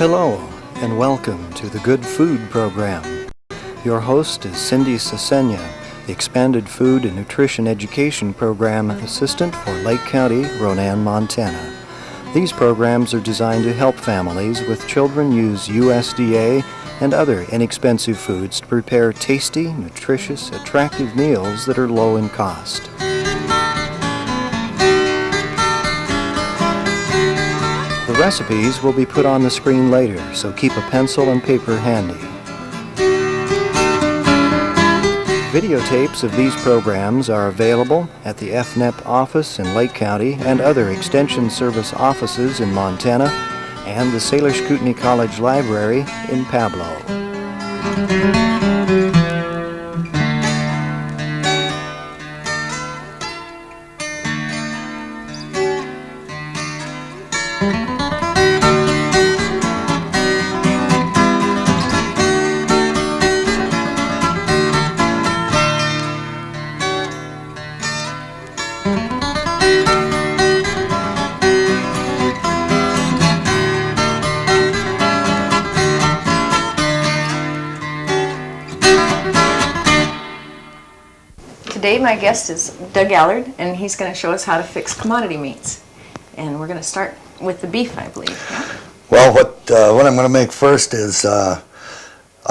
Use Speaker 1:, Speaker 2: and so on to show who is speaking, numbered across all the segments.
Speaker 1: Hello, and welcome to the Good Food Program. Your host is Cindy Cesena, the Expanded Food and Nutrition Education Program Assistant for Lake County, Ronan, Montana. These programs are designed to help families with children use USDA and other inexpensive foods to prepare tasty, nutritious, attractive meals that are low in cost. The recipes will be put on the screen later, so keep a pencil and paper handy. Videotapes of these programs are available at the FNEP office in Lake County and other Extension Service offices in Montana and the Salish Kootenai College Library in Pablo.
Speaker 2: Today my guest is Doug Allard, and he's going to show us how to fix commodity meats. And we're going to start with the beef, I believe. Yeah?
Speaker 3: Well, what I'm going to make first is, I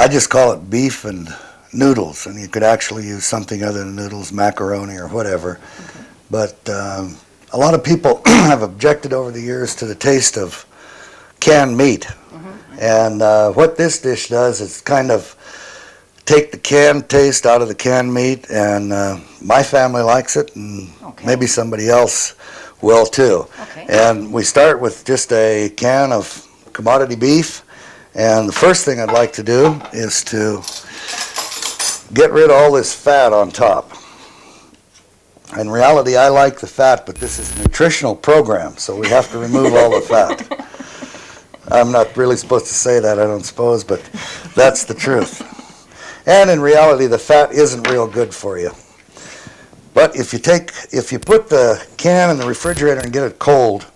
Speaker 3: just call it beef and noodles, and you could actually use something other than noodles, macaroni or whatever. Okay. But a lot of people have objected over the years to the taste of canned meat. Mm-hmm. And what this dish does is kind of take the canned taste out of the canned meat, and my family likes it, and maybe somebody else will too. Okay. And we start with just a can of commodity beef, and the first thing I'd like to do is to get rid of all this fat on top. In reality, I like the fat, but this is a nutritional program, so we have to remove all the fat. I'm not really supposed to say that, I don't suppose, but that's the truth. And in reality, the fat isn't real good for you. But if you put the can in the refrigerator and get it cold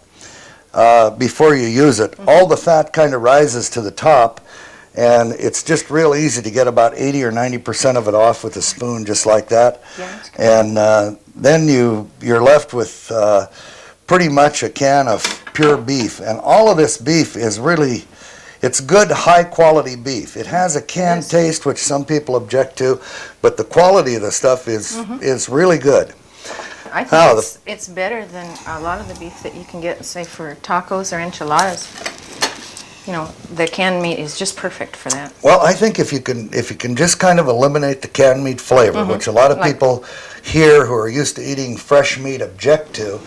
Speaker 3: before you use it, all the fat kind of rises to the top, and it's just real easy to get about 80 or 90% of it off with a spoon, just like that. Yeah, and then you're left with pretty much a can of pure beef. And all of this beef is really, it's good, high-quality beef. It has a canned taste, which some people object to, but the quality of the stuff is really good.
Speaker 2: I think it's better than a lot of the beef that you can get, say, for tacos or enchiladas. You know, the canned meat is just perfect for that.
Speaker 3: Well, I think if you can just kind of eliminate the canned meat flavor, which a lot of people here who are used to eating fresh meat object to,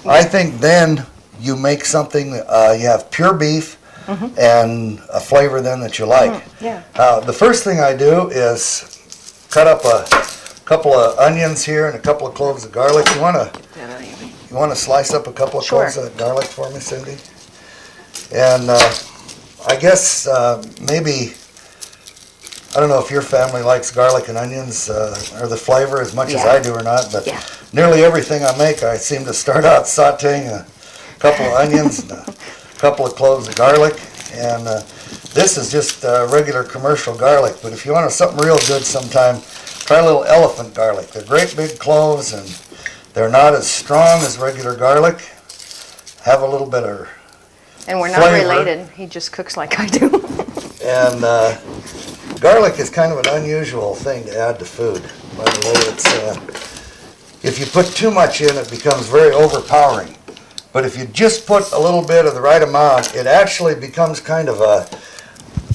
Speaker 3: I think then you make something, you have pure beef, and a flavor then that you like. The first thing I do is cut up a couple of onions here and a couple of cloves of garlic. You want to slice up a couple of cloves of garlic for me, Cindy? And I guess maybe, I don't know if your family likes garlic and onions or the flavor as much as I do or not, but nearly everything I make I seem to start out sauteing a couple of onions and a couple of cloves of garlic, and this is just regular commercial garlic, but if you want something real good sometime, try a little elephant garlic. They're great big cloves, and they're not as strong as regular garlic. Have a little bit of
Speaker 2: And we're not related. He just cooks like I do.
Speaker 3: And garlic is kind of an unusual thing to add to food. By the way, it's if you put too much in, it becomes very overpowering. But if you just put a little bit of the right amount, it actually becomes kind of a,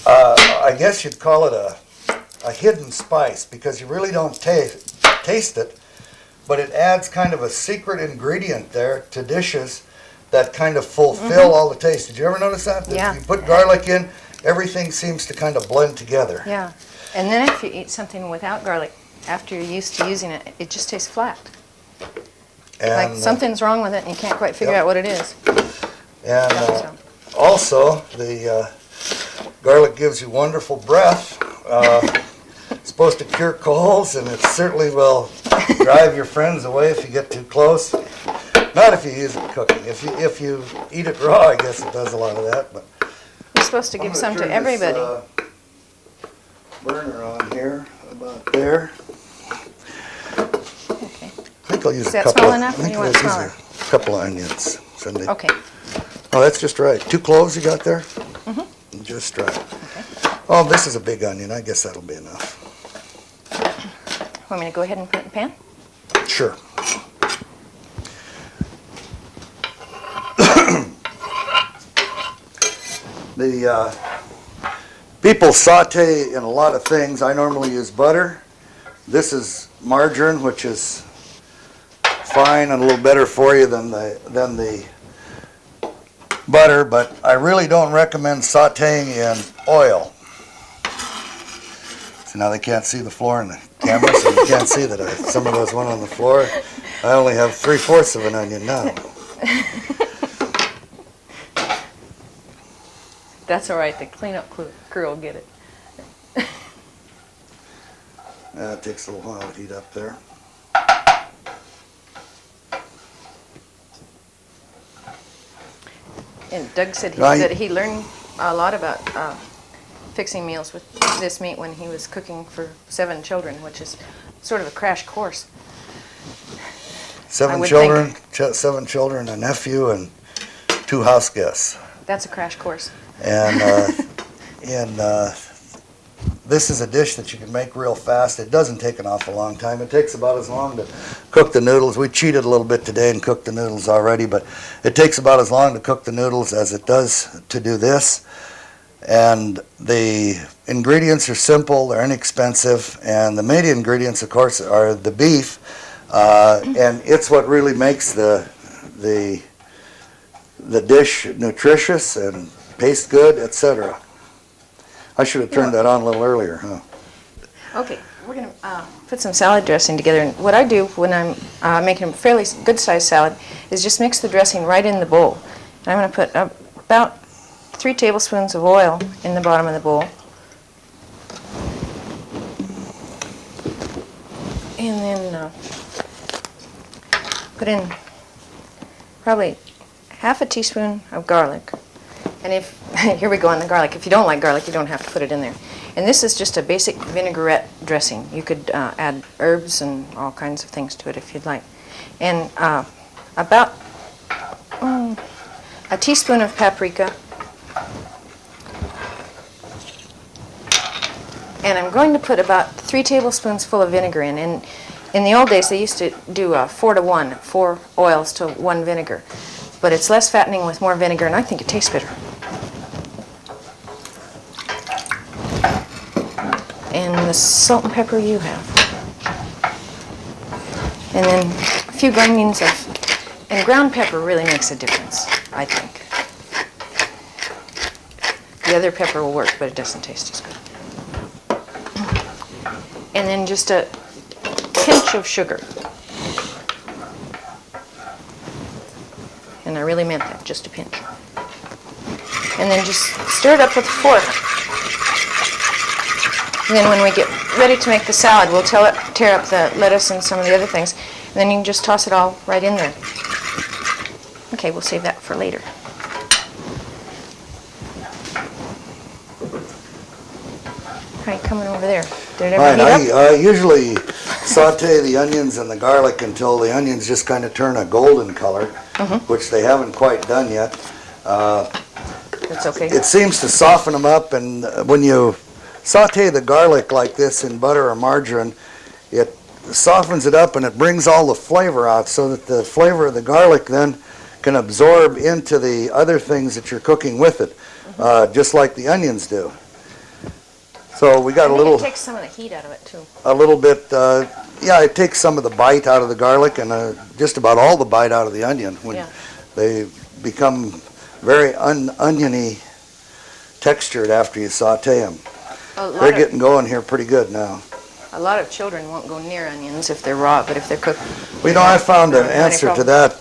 Speaker 3: I guess you'd call it a hidden spice, because you really don't taste it, but it adds kind of a secret ingredient there to dishes that kind of fulfill all the taste. Did you ever notice that? If you put garlic in, everything seems to kind of blend together.
Speaker 2: Yeah. And then if you eat something without garlic, after you're used to using it, it just tastes flat. And like something's wrong with it and you can't quite figure out what it is.
Speaker 3: And also, the garlic gives you wonderful breath. It's supposed to cure colds, and it certainly will drive your friends away if you get too close. Not if you use it cooking. If you eat it raw, I guess it does a lot of that. But
Speaker 2: supposed to give
Speaker 3: I'm
Speaker 2: some
Speaker 3: gonna
Speaker 2: to
Speaker 3: turn this,
Speaker 2: everybody.
Speaker 3: burner on here, about there.
Speaker 2: Okay.
Speaker 3: I think I'll use
Speaker 2: Is
Speaker 3: a
Speaker 2: that
Speaker 3: couple.
Speaker 2: small enough, or
Speaker 3: I think
Speaker 2: you want
Speaker 3: I'll use
Speaker 2: smaller?
Speaker 3: a couple of onions, Cindy.
Speaker 2: Okay.
Speaker 3: Oh, that's just right. 2 cloves you got there?
Speaker 2: Mm-hmm.
Speaker 3: Just right.
Speaker 2: Okay.
Speaker 3: Oh, this is a big onion. I guess that'll be enough.
Speaker 2: Want me to go ahead and put it in the pan?
Speaker 3: Sure. The people saute in a lot of things. I normally use butter. This is margarine, which is fine and a little better for you than the butter, but I really don't recommend sauteing in oil. So now they can't see the floor in the camera, so you can't see that some of those went on the floor. I only have 3/4 of an onion now.
Speaker 2: That's all right. The cleanup crew will get it.
Speaker 3: It takes a little while to heat up there.
Speaker 2: And Doug said
Speaker 3: Right.
Speaker 2: that he learned a lot about fixing meals with this meat when he was cooking for 7 children, which is sort of a crash course. I would
Speaker 3: 7 children, a nephew, and 2 house guests.
Speaker 2: That's a crash course.
Speaker 3: And this is a dish that you can make real fast. It doesn't take an awful long time. It takes about as long to cook the noodles. We cheated a little bit today and cooked the noodles already, but it takes about as long to cook the noodles as it does to do this. And the ingredients are simple, they're inexpensive, and the main ingredients, of course, are the beef, and it's what really makes the dish nutritious and taste good, etc. I should have turned that on a little earlier, huh?
Speaker 2: Okay, we're going to put some salad dressing together. And what I do when I'm making a fairly good-sized salad is just mix the dressing right in the bowl. And I'm going to put about 3 tablespoons of oil in the bottom of the bowl. And then put in probably half a teaspoon of garlic. And if, here we go on the garlic. If you don't like garlic, you don't have to put it in there. And this is just a basic vinaigrette dressing. You could add herbs and all kinds of things to it if you'd like. And about a teaspoon of paprika. And I'm going to put about 3 tablespoons full of vinegar in. And in the old days, they used to do 4 to 1, 4 oils to 1 vinegar. But it's less fattening with more vinegar, and I think it tastes better. And the salt and pepper you have. And then a few grains of, and ground pepper really makes a difference, I think. The other pepper will work, but it doesn't taste as good. And then just a pinch of sugar. And I really meant that, just a pinch. And then just stir it up with a fork. And then when we get ready to make the salad, we'll tear up the lettuce and some of the other things. And then you can just toss it all right in there. Okay, we'll save that for later. All right, coming over there. Did it ever heat up?
Speaker 3: I usually saute the onions and the garlic until the onions just kind of turn a golden color, which they haven't quite done yet.
Speaker 2: That's okay.
Speaker 3: It seems to soften them up, and when you saute the garlic like this in butter or margarine, it softens it up and it brings all the flavor out so that the flavor of the garlic then can absorb into the other things that you're cooking with it, just like the onions do. So we got a little.
Speaker 2: It takes some of the heat out of it too.
Speaker 3: A little bit, yeah, it takes some of the bite out of the garlic and just about all the bite out of the onion when they become very oniony textured after you saute them. They're getting going here pretty good now.
Speaker 2: A lot of children won't go near onions if they're raw, but if they're cooked.
Speaker 3: Well, you know, I found an answer to that,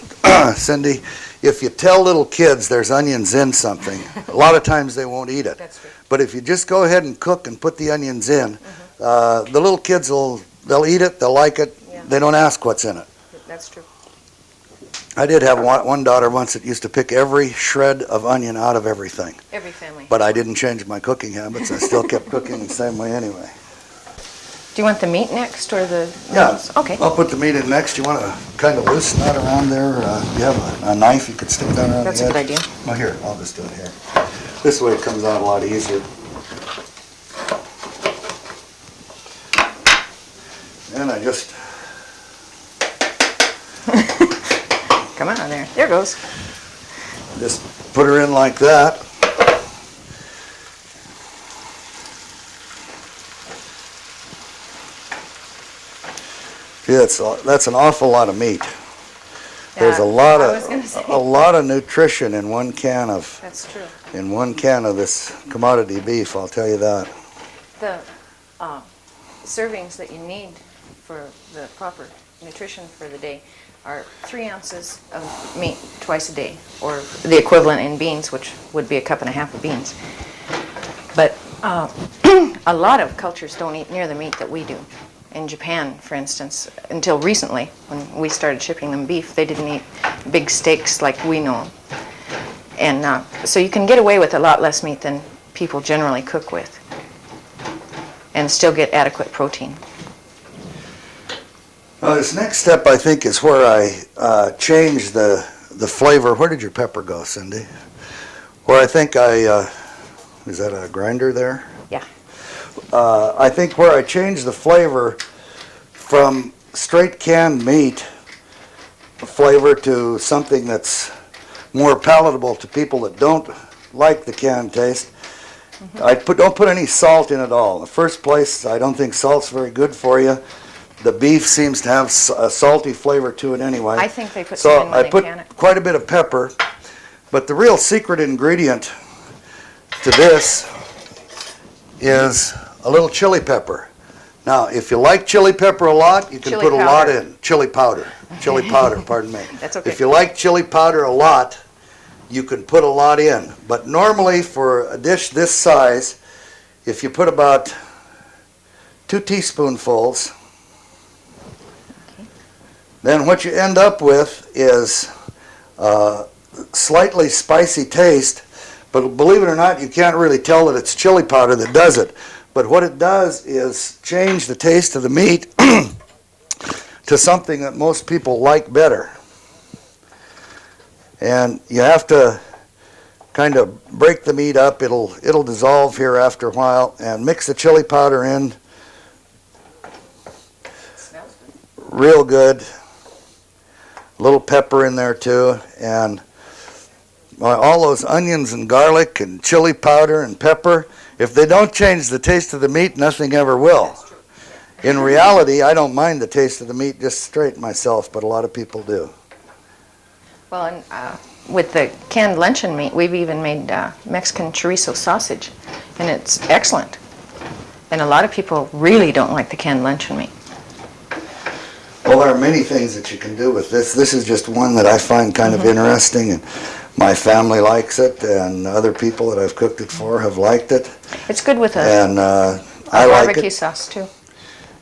Speaker 3: Cindy. If you tell little kids there's onions in something, a lot of times they won't eat it.
Speaker 2: That's true.
Speaker 3: But if you just go ahead and cook and put the onions in, the little kids they'll eat it, they'll like it.
Speaker 2: Yeah.
Speaker 3: They don't ask what's in it.
Speaker 2: That's true.
Speaker 3: I did have one daughter once that used to pick every shred of onion out of everything.
Speaker 2: Every family.
Speaker 3: But I didn't change my cooking habits. I still kept cooking the same way anyway.
Speaker 2: Do you want the meat next or the
Speaker 3: Yeah.
Speaker 2: noodles? Okay.
Speaker 3: I'll put the meat in next. You want to kind of loosen that around there? You have a knife you could stick that around
Speaker 2: That's
Speaker 3: the
Speaker 2: a
Speaker 3: edge?
Speaker 2: good idea.
Speaker 3: Well, here, I'll just do it here. This way it comes out a lot easier. And I just...
Speaker 2: Come on there. There goes.
Speaker 3: Just put her in like that. Yeah, that's an awful lot of meat. There's a lot
Speaker 2: I was gonna say.
Speaker 3: a lot of nutrition in one can of
Speaker 2: That's true.
Speaker 3: this commodity beef. I'll tell you that.
Speaker 2: The servings that you need for the proper nutrition for the day are 3 ounces of meat twice a day, or the equivalent in beans, which would be a cup and a half of beans. But a lot of cultures don't eat near the meat that we do. In Japan, for instance, until recently, when we started shipping them beef, they didn't eat big steaks like we know. And so you can get away with a lot less meat than people generally cook with, and still get adequate protein.
Speaker 3: This next step, I think, is where I change the flavor. Where did your pepper go, Cindy? Where I think is that a grinder there?
Speaker 2: Yeah.
Speaker 3: I think where I change the flavor from straight canned meat flavor to something that's more palatable to people that don't like the canned taste. I don't put any salt in at all. In the first place, I don't think salt's very good for you. The beef seems to have a salty flavor to it anyway.
Speaker 2: I think they put some in when
Speaker 3: I
Speaker 2: they
Speaker 3: put
Speaker 2: can it.
Speaker 3: quite a bit of pepper, but the real secret ingredient to this is a little chili pepper. Now, if you like chili pepper a lot, you can
Speaker 2: Chili
Speaker 3: put a lot
Speaker 2: powder.
Speaker 3: in. Chili powder. Chili powder, pardon me.
Speaker 2: That's okay.
Speaker 3: If you like chili powder a lot, you can put a lot in. But normally for a dish this size, if you put about 2 teaspoonfuls, then what you end up with is slightly spicy taste. But believe it or not, you can't really tell that it's chili powder that does it. But what it does is change the taste of the meat to something that most people like better. And you have to kind of break the meat up. It'll dissolve here after a while, and mix the chili powder in
Speaker 2: Smells good.
Speaker 3: real good. A little pepper in there too, and all those onions and garlic and chili powder and pepper, if they don't change the taste of the meat, nothing ever will. In reality, I don't mind the taste of the meat just straight myself, but a lot of people do.
Speaker 2: Well, and with the canned luncheon meat, we've even made Mexican chorizo sausage, and it's excellent. And a lot of people really don't like the canned luncheon meat.
Speaker 3: Well, there are many things that you can do with this. This is just one that I find kind of interesting, and my family likes it, and other people that I've cooked it for have liked it.
Speaker 2: It's good with a
Speaker 3: And I like
Speaker 2: barbecue
Speaker 3: it,
Speaker 2: sauce, too.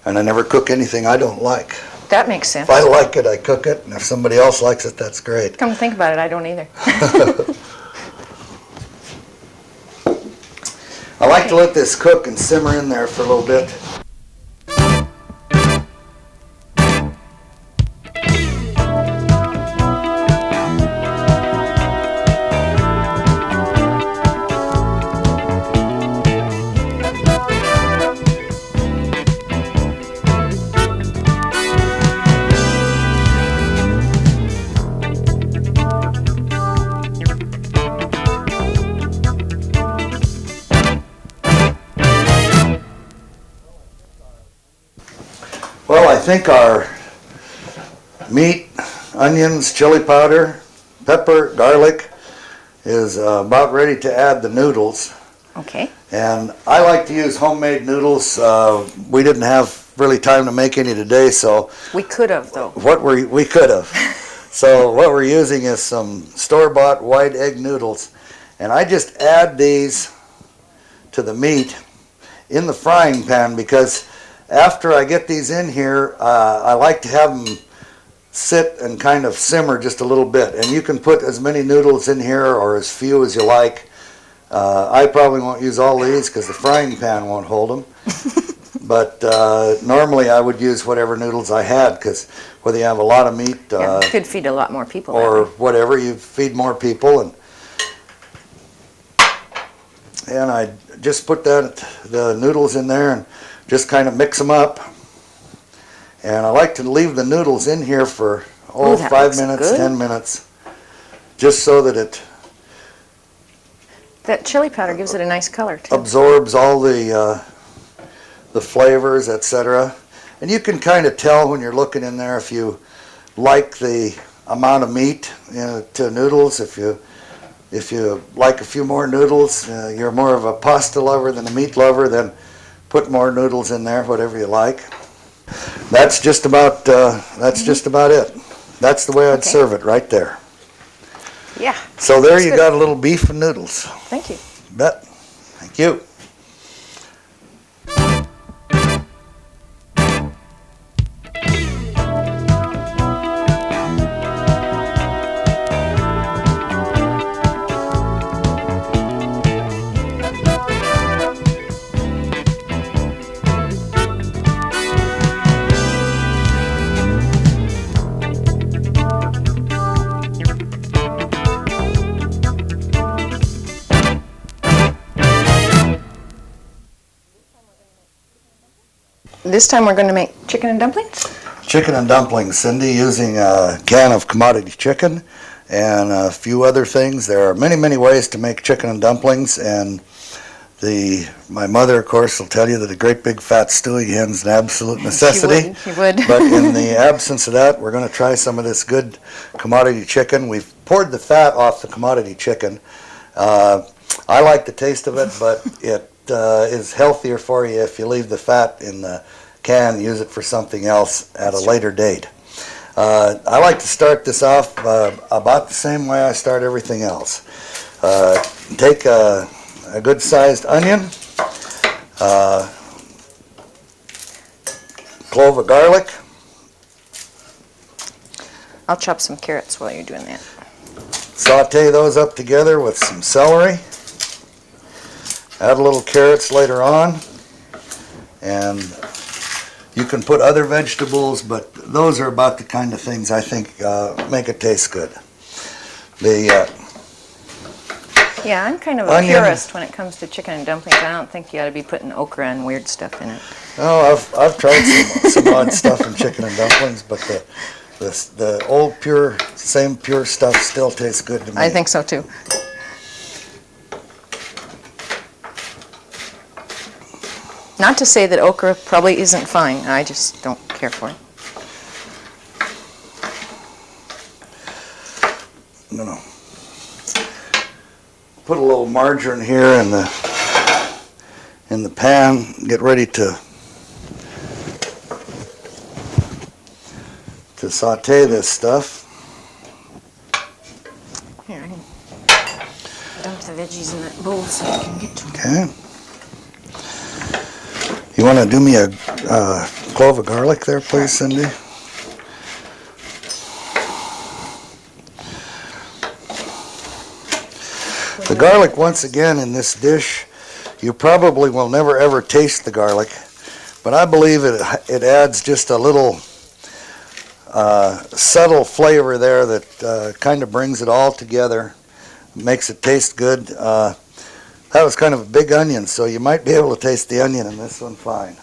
Speaker 3: and I never cook anything I don't like.
Speaker 2: That makes sense.
Speaker 3: If I like it, I cook it, and if somebody else likes it, that's great.
Speaker 2: Come to think about it, I don't either.
Speaker 3: I like to let this cook and simmer in there for a little bit. Well, I think our meat, onions, chili powder, pepper, garlic is about ready to add the noodles.
Speaker 2: Okay.
Speaker 3: And I like to use homemade noodles. We didn't have really time to make any today, so
Speaker 2: We could have, though.
Speaker 3: we could have. So what we're using is some store-bought white egg noodles, and I just add these to the meat in the frying pan, because after I get these in here, I like to have them sit and kind of simmer just a little bit. And you can put as many noodles in here or as few as you like. I probably won't use all these because the frying pan won't hold them. But normally I would use whatever noodles I had, because whether you have a lot of meat
Speaker 2: Yeah, you could feed a lot more people.
Speaker 3: or whatever, you feed more people. And I just put the noodles in there and just kind of mix them up. And I like to leave the noodles in here for 5 minutes, 10 minutes, just so that
Speaker 2: that chili powder gives it a nice color too.
Speaker 3: Absorbs all the flavors, etc. And you can kind of tell when you're looking in there if you like the amount of meat to noodles. If you like a few more noodles, you're more of a pasta lover than a meat lover, then put more noodles in there, whatever you like. That's just about it. That's the way I'd serve it right there.
Speaker 2: Yeah.
Speaker 3: So there you got a little beef and noodles.
Speaker 2: Thank you.
Speaker 3: Bet. Thank you.
Speaker 2: This time we're going to make chicken and dumplings?
Speaker 3: Chicken and dumplings, Cindy, using a can of commodity chicken and a few other things. There are many, many ways to make chicken and dumplings, and my mother, of course, will tell you that a great big fat stewing hen's an absolute necessity.
Speaker 2: She would.
Speaker 3: But in the absence of that, we're going to try some of this good commodity chicken. We've poured the fat off the commodity chicken. I like the taste of it, but it is healthier for you if you leave the fat in the can, use it for something else at a later date. I like to start this off about the same way I start everything else. Take a good sized onion, clove of garlic.
Speaker 2: I'll chop some carrots while you're doing that.
Speaker 3: Saute those up together with some celery. Add a little carrots later on, and you can put other vegetables, but those are about the kind of things I think make it taste good.
Speaker 2: Yeah, I'm kind of a purist when it comes to chicken and dumplings. I don't think you ought to be putting okra and weird stuff in it.
Speaker 3: Oh, I've tried some odd stuff in chicken and dumplings, but the old same pure stuff still tastes good to me.
Speaker 2: I think so too. Not to say that okra probably isn't fine. I just don't care for it.
Speaker 3: No. Put a little margarine here in the pan. Get ready to saute this stuff.
Speaker 2: Here, I can dump the veggies in that bowl so I can get to them.
Speaker 3: Okay. You want to do me a clove of garlic there, please, Cindy? The garlic, once again, in this dish, you probably will never ever taste the garlic, but I believe it adds just a little subtle flavor there that kind of brings it all together, makes it taste good. That was kind of a big onion, so you might be able to taste the onion in this one fine.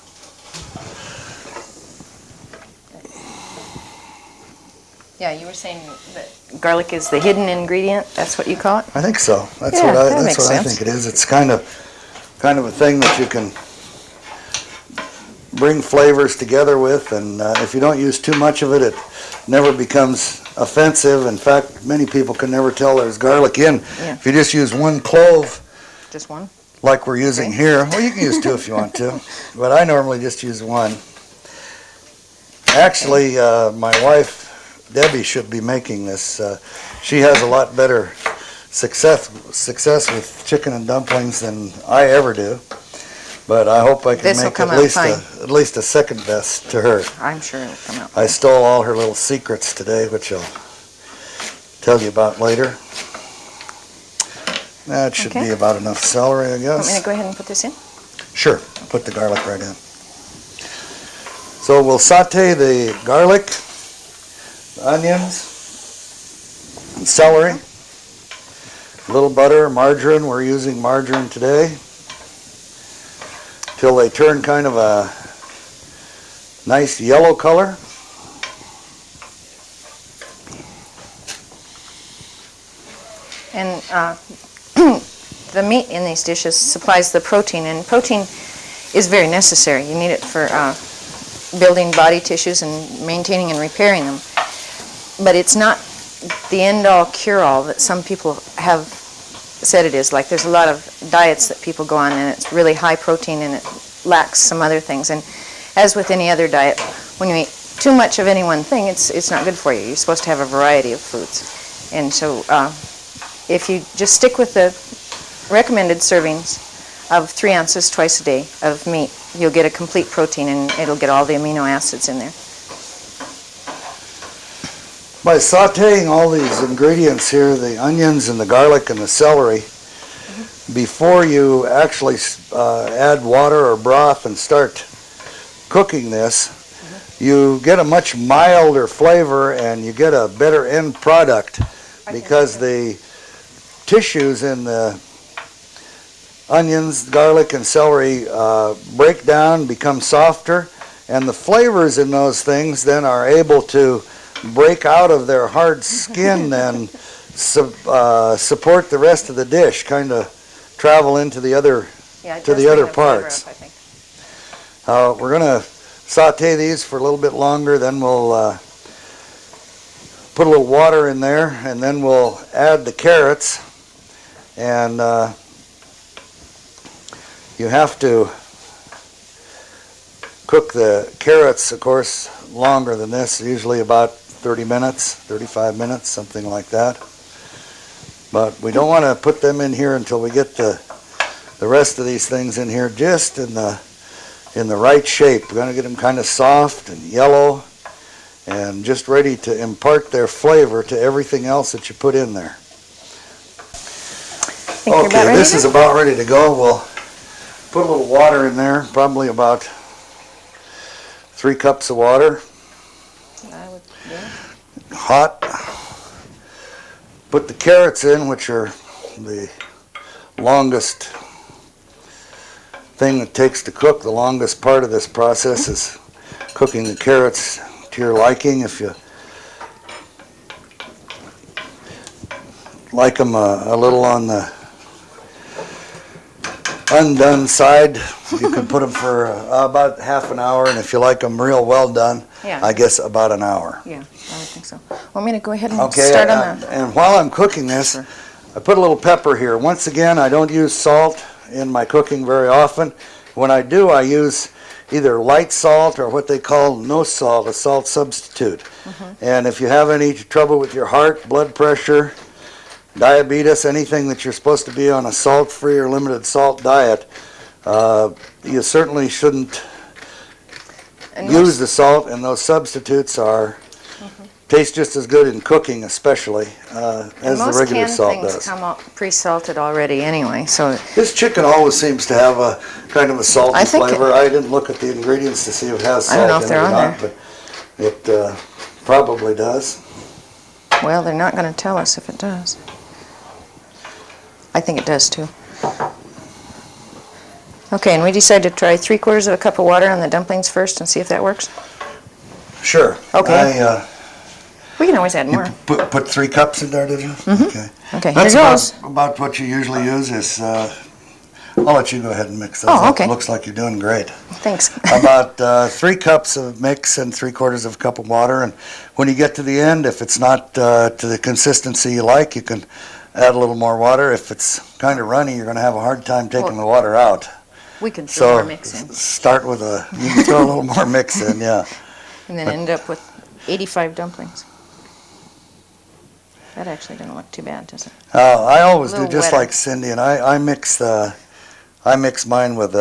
Speaker 2: Yeah, you were saying that garlic is the hidden ingredient. That's what you call it?
Speaker 3: I think so. That's
Speaker 2: Yeah,
Speaker 3: what
Speaker 2: that makes
Speaker 3: I
Speaker 2: sense.
Speaker 3: think it is. It's kind of a thing that you can bring flavors together with, and if you don't use too much of it, it never becomes offensive. In fact, many people can never tell there's garlic in.
Speaker 2: Yeah.
Speaker 3: If you just use one clove,
Speaker 2: Just one?
Speaker 3: like we're using here, well, you can use two if you want to, but I normally just use one. Actually, my wife, Debbie, should be making this. She has a lot better success with chicken and dumplings than I ever do. But I hope I can
Speaker 2: This'll
Speaker 3: make
Speaker 2: come
Speaker 3: at
Speaker 2: out
Speaker 3: least
Speaker 2: fine.
Speaker 3: at least a second best to her.
Speaker 2: I'm sure it'll come out.
Speaker 3: I stole all her little secrets today, which I'll tell you about later. That should
Speaker 2: Okay.
Speaker 3: be about enough celery, I
Speaker 2: Want
Speaker 3: guess.
Speaker 2: me to go ahead and put this in?
Speaker 3: Sure, put the garlic right in. So we'll saute the garlic, the onions, and celery. A little butter, margarine, we're using margarine today, till they turn kind of a nice yellow color.
Speaker 2: And the meat in these dishes supplies the protein, and protein is very necessary. You need it for building body tissues and maintaining and repairing them. But it's not the end-all cure-all that some people have said it is. Like there's a lot of diets that people go on and it's really high protein and it lacks some other things. And as with any other diet, when you eat too much of any one thing, it's not good for you. You're supposed to have a variety of foods. And so if you just stick with the recommended servings of 3 ounces twice a day of meat, you'll get a complete protein and it'll get all the amino acids in there.
Speaker 3: By sauteing all these ingredients here, the onions and the garlic and the celery, before you actually add water or broth and start cooking this, you get a much milder flavor and you get a better end product because the tissues in the onions, garlic, and celery break down, become softer, and the flavors in those things then are able to break out of their hard skin and support the rest of the dish, kind of travel into the other parts. We're going to saute these for a little bit longer, then we'll put a little water in there, and then we'll add the carrots. And you have to cook the carrots, of course, longer than this, usually about 30 minutes, 35 minutes, something like that. But we don't want to put them in here until we get the rest of these things in here just in the right shape. We're going to get them kind of soft and yellow and just ready to impart their flavor to everything else that you put in there. Okay, this is about ready to go. We'll put a little water in there, probably about 3 cups of water. Hot. Put the carrots in, which are the longest thing that takes to cook. The longest part of this process is cooking the carrots to your liking. If you like them a little on the undone side, you can put them for about half an hour, and if you like them real well done, I guess about an hour.
Speaker 2: Yeah, I would think so. Want me to go ahead and start on that?
Speaker 3: And while I'm cooking this, I put a little pepper here. Once again, I don't use salt in my cooking very often. When I do, I use either light salt or what they call no salt, a salt substitute. And if you have any trouble with your heart, blood pressure, diabetes, anything that you're supposed to be on a salt-free or limited salt diet, you certainly shouldn't use the salt, and those substitutes taste just as good in cooking, especially as the regular salt does.
Speaker 2: Most canned things come out pre-salted already anyway, so
Speaker 3: This chicken always seems to have a kind of a salty flavor. I didn't look at the ingredients to see if it has salt in it or not, but it probably does.
Speaker 2: well, they're not going to tell us if it does. I think it does too. Okay, and we decided to try 3/4 of a cup of water on the dumplings first and see if that works.
Speaker 3: Sure.
Speaker 2: Okay. We can always add more.
Speaker 3: Put 3 cups in there, did you? Okay.
Speaker 2: Okay,
Speaker 3: That's
Speaker 2: here goes.
Speaker 3: about what you usually use is, I'll let you go ahead and mix those
Speaker 2: Oh,
Speaker 3: up.
Speaker 2: okay.
Speaker 3: Looks like you're doing great.
Speaker 2: Thanks.
Speaker 3: About 3 cups of mix and 3/4 of a cup of water, and when you get to the end, if it's not to the consistency you like, you can add a little more water. If it's kind of runny, you're going to have a hard time taking the water out.
Speaker 2: We can throw
Speaker 3: So
Speaker 2: more mix in.
Speaker 3: start with you can throw a little more mix in, yeah.
Speaker 2: And then end up with 85 dumplings. That actually doesn't look too bad, does it?
Speaker 3: I always do
Speaker 2: little
Speaker 3: just
Speaker 2: wetter.
Speaker 3: like Cindy, and I mix mine with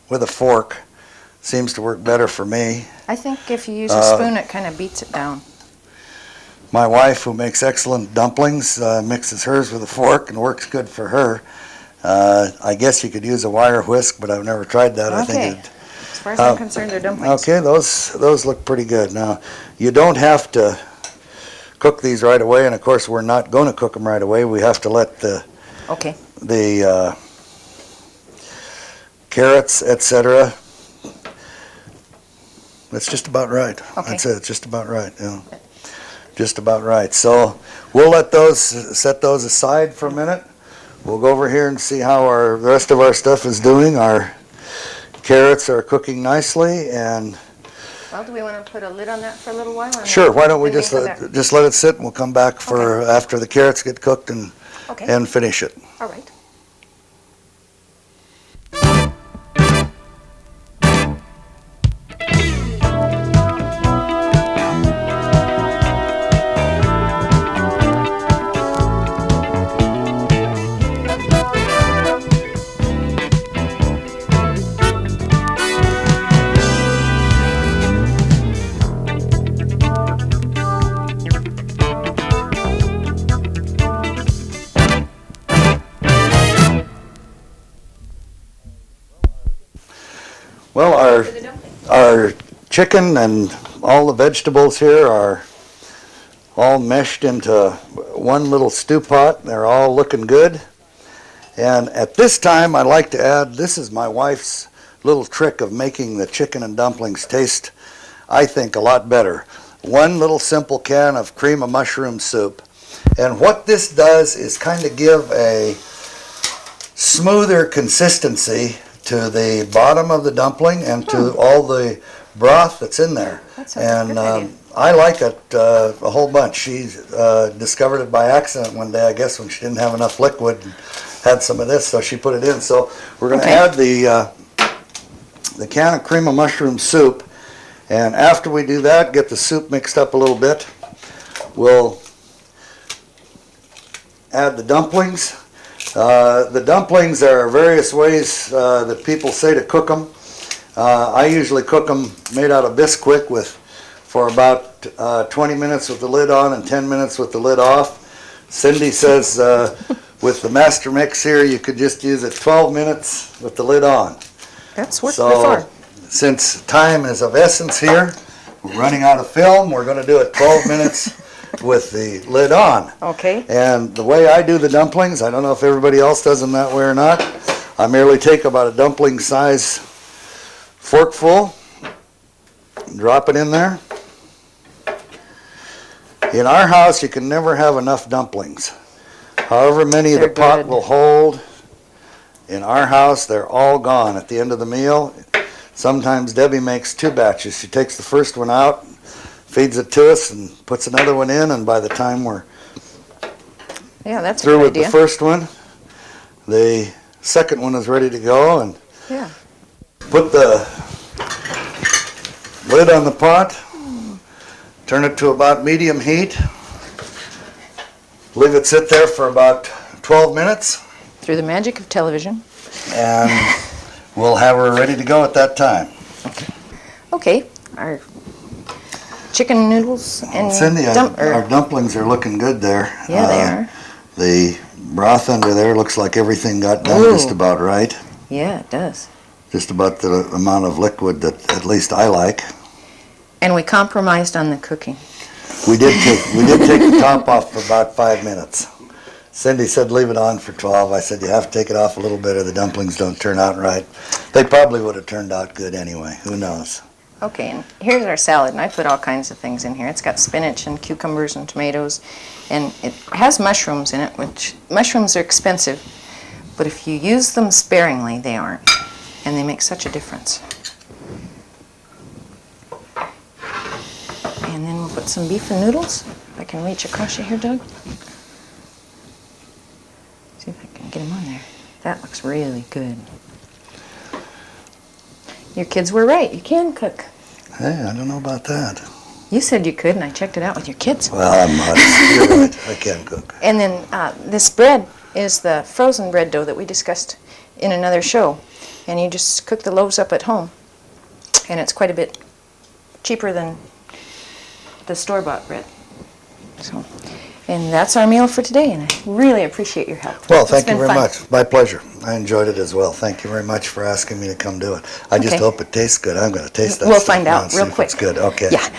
Speaker 3: with a fork. Seems to work better for me.
Speaker 2: I think if you use a spoon, it kind of beats it down.
Speaker 3: My wife, who makes excellent dumplings, mixes hers with a fork and works good for her. I guess you could use a wire whisk, but I've never tried that. I think
Speaker 2: as far as I'm concerned, they're dumplings.
Speaker 3: Okay, those look pretty good. Now, you don't have to cook these right away, and of course we're not going to cook them right away. We have to let the carrots, etc. That's just about right.
Speaker 2: Okay.
Speaker 3: That's it. It's just about right. Yeah. Just about right. So we'll let those set those aside for a minute. We'll go over here and see how the rest of our stuff is doing. Our carrots are cooking nicely, and
Speaker 2: well, do we want to put a lid on that for a little while?
Speaker 3: sure. Why don't we just let it sit, and we'll come back for after the carrots get cooked and finish it.
Speaker 2: All right.
Speaker 3: Well, our chicken and all the vegetables here are all meshed into one little stew pot. They're all looking good. And at this time, I'd like to add, this is my wife's little trick of making the chicken and dumplings taste, I think, a lot better. One little simple can of cream of mushroom soup. And what this does is kind of give a smoother consistency to the bottom of the dumpling and to all the broth that's in there. And I like it a whole bunch. She discovered it by accident one day, I guess, when she didn't have enough liquid and had some of this, so she put it in. So we're going to add the can of cream of mushroom soup, and after we do that, get the soup mixed up a little bit. We'll add the dumplings. The dumplings, there are various ways that people say to cook them. I usually cook them made out of Bisquick for about 20 minutes with the lid on and 10 minutes with the lid off. Cindy says with the Master Mix here, you could just use it 12 minutes with the lid on.
Speaker 2: That's worked before.
Speaker 3: Since time is of essence here, we're running out of film, we're going to do it 12 minutes with the lid on.
Speaker 2: Okay.
Speaker 3: And the way I do the dumplings, I don't know if everybody else does them that way or not. I merely take about a dumpling size forkful, drop it in there. In our house, you can never have enough dumplings. However many the pot will hold, in our house, they're all gone at the end of the meal. Sometimes Debbie makes 2 batches. She takes the first one out, feeds it to us, and puts another one in, and by the time we're through with the first one, the second one is ready to go. And put the lid on the pot, turn it to about medium heat, leave it sit there for about 12 minutes.
Speaker 2: Through the magic of television.
Speaker 3: And we'll have her ready to go at that time.
Speaker 2: Okay, our chicken noodles and
Speaker 3: Cindy, our dumplings are looking good there.
Speaker 2: Yeah, they are.
Speaker 3: The broth under there looks like everything got done just about right.
Speaker 2: Yeah, it does.
Speaker 3: Just about the amount of liquid that at least I like.
Speaker 2: And we compromised on the cooking.
Speaker 3: We did take the top off for about 5 minutes. Cindy said leave it on for 12. I said you have to take it off a little bit or the dumplings don't turn out right. They probably would have turned out good anyway. Who knows?
Speaker 2: Okay, and here's our salad, and I put all kinds of things in here. It's got spinach and cucumbers and tomatoes, and it has mushrooms in it, which mushrooms are expensive, but if you use them sparingly, they aren't, and they make such a difference. And then we'll put some beef and noodles. If I can reach across you here, Doug. See if I can get them on there. That looks really good. Your kids were right. You can cook.
Speaker 3: Hey, I don't know about that.
Speaker 2: You said you could, and I checked it out with your kids.
Speaker 3: Well, I'm modest. You're right. I can cook.
Speaker 2: And then this bread is the frozen bread dough that we discussed in another show. and you just cook the loaves up at home. And it's quite a bit cheaper than the store-bought bread. So, and that's our meal for today, and I really appreciate your help.
Speaker 3: Well,
Speaker 2: It's
Speaker 3: thank you
Speaker 2: been
Speaker 3: very
Speaker 2: fun.
Speaker 3: much. My pleasure. I enjoyed it as well. Thank you very much for asking me to come do it. I just
Speaker 2: Okay.
Speaker 3: hope it tastes good. I'm going to taste that
Speaker 2: We'll
Speaker 3: stuff
Speaker 2: find
Speaker 3: now
Speaker 2: out
Speaker 3: and see
Speaker 2: real
Speaker 3: if
Speaker 2: quick.
Speaker 3: it's good. Okay.
Speaker 2: Yeah.